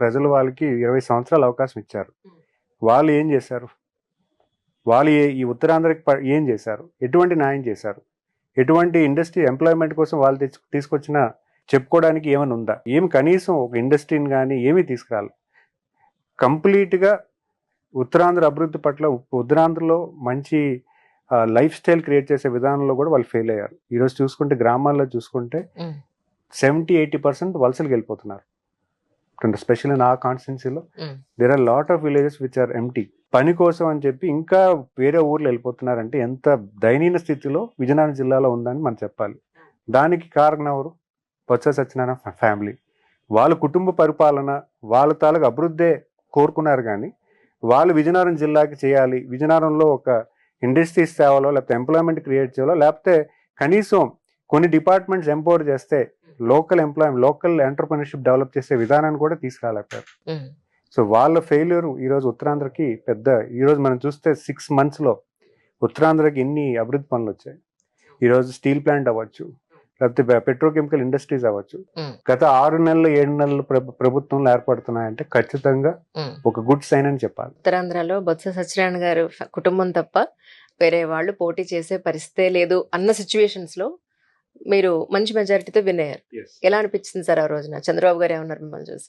ప్రజలు వాళ్ళకి 20 సంవత్సరాలు అవకాశం ఇచ్చారు. వాళ్ళు ఏం చేశారు? వాళ్ళు ఈ ఉత్తరాంధ్రకి ఏం చేశారు? ఎటువంటి న్యాయం చేశారు? ఎటువంటి ఇండస్ట్రీ ఎంప్లాయ్మెంట్ కోసం వాళ్ళు తీసుకొచ్చిన చెప్పుకోవడానికి ఏమైనా ఉందా? ఏమి కనీసం ఒక ఇండస్ట్రీని కానీ ఏమీ తీసుకురాలి. కంప్లీట్గా ఉత్తరాంధ్ర అభివృద్ధి పట్ల ఉత్తరాంధ్రలో మంచి లైఫ్ స్టైల్ క్రియేట్ చేసే విధానంలో కూడా వాళ్ళు ఫెయిల్ అయ్యారు. ఈరోజు చూసుకుంటే గ్రామాల్లో చూసుకుంటే 70-80% వలసలకు వెళ్ళిపోతున్నారు. స్పెషల్లీ నా కాన్స్టిట్యున్సీలో there are lot of villages which are empty. పని కోసం అని చెప్పి ఇంకా వేరే ఊర్లు వెళ్ళిపోతున్నారంటే ఎంత దయనీయ స్థితిలో విజయనగరం జిల్లాలో ఉందని మనం చెప్పాలి. దానికి కారణం ఎవరు? బొత్స సత్యనారాయణ ఫ్యామిలీ. వాళ్ళ కుటుంబ పరిపాలన వాళ్ళ తాలూకు అభివృద్ధే కోరుకున్నారు. కానీ వాళ్ళు విజయనగరం జిల్లాకి చేయాలి, విజయనగరంలో ఒక ఇండస్ట్రీస్ తేవాలో, లేకపోతే ఎంప్లాయ్మెంట్ క్రియేట్ చేయాలో, లేకపోతే కనీసం కొన్ని డిపార్ట్మెంట్స్ ఎంపవర్ చేస్తే లోకల్ ఎంటర్‌ప్రెన్యూర్‌షిప్ డెవలప్ చేసే విధానాన్ని కూడా తీసుకురాలేకపోయారు. సో వాళ్ళ ఫెయిల్యూర్ ఈరోజు ఉత్తరాంధ్రకి పెద్ద. ఈరోజు మనం చూస్తే 6 monthsలో ఉత్తరాంధ్రకి ఎన్ని అభివృద్ధి పనులు వచ్చాయి. ఈరోజు స్టీల్ ప్లాంట్ అవ్వచ్చు, లేకపోతే పెట్రోకెమికల్ ఇండస్ట్రీస్ అవ్వచ్చు. గత 6 నెలలు 7 నెలలు ప్రభుత్వంలో ఏర్పడుతున్నాయంటే ఖచ్చితంగా ఒక గుడ్ సైన్ అని చెప్పాలి. ఉత్తరాంధ్రలో బొత్స సత్యనారాయణ గారు కుటుంబం తప్ప వేరే వాళ్ళు పోటీ చేసే పరిస్థితే లేదు అన్న సిచ్యువేషన్స్ లో మీరు మంచి మెజారిటీతో విన్ అయ్యారు. ఎలా అనిపించింది సార్ ఆ రోజున? చంద్రబాబు గారు ఏమన్నారు మిమ్మల్ని చూసి?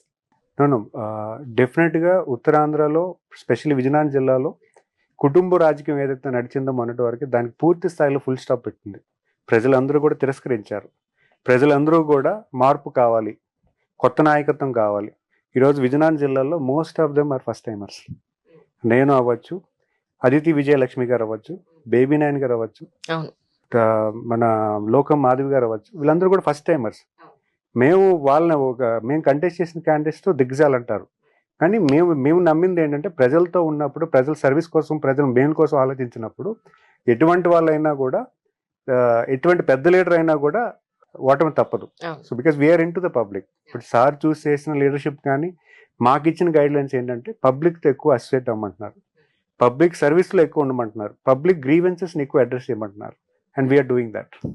డెఫినెట్గా ఉత్తరాంధ్రలో స్పెషల్లీ విజయనగరం జిల్లాలో కుటుంబ రాజకీయం ఏదైతే నడిచిందో మొన్నటి వరకు దానికి పూర్తి స్థాయిలో ఫుల్ స్టాప్ పెట్టింది. ప్రజలందరూ కూడా తిరస్కరించారు. ప్రజలందరూ కూడా మార్పు కావాలి, కొత్త నాయకత్వం కావాలి. ఈరోజు విజయనగరం జిల్లాలో most of them are first timers. నేను అవ్వచ్చు, అదితి విజయలక్ష్మి గారు అవ్వచ్చు, బేబీ నాయన్ గారు అవ్వచ్చు, మన లోకం మాధవి గారు అవ్వచ్చు, వీళ్ళందరూ కూడా ఫస్ట్ టైమర్స్. మేము కంటెస్ట్ చేసిన క్యాండిడేట్స్తో దిగ్గజాలంటారు. కానీ మేము నమ్మింది ఏంటంటే ప్రజలతో ఉన్నప్పుడు, ప్రజల సర్వీస్ కోసం, ప్రజల మెయిన్ కోసం ఆలోచించినప్పుడు ఎటువంటి వాళ్ళైనా కూడా, ఎటువంటి పెద్ద లీడర్ అయినా కూడా ఓటమి తప్పదు. So because we are into the public. ఇప్పుడు సార్ చూస్ చేసిన లీడర్షిప్ కానీ మాకు ఇచ్చిన గైడ్ లైన్స్ ఏంటంటే పబ్లిక్తో ఎక్కువ అసోసియేట్ అవ్వమంటున్నారు, పబ్లిక్ సర్వీస్లో ఎక్కువ ఉండమంటున్నారు, పబ్లిక్ గ్రీవెన్సెస్ని ఎక్కువ అడ్రస్ చేయమంటున్నారు. And we are doing that.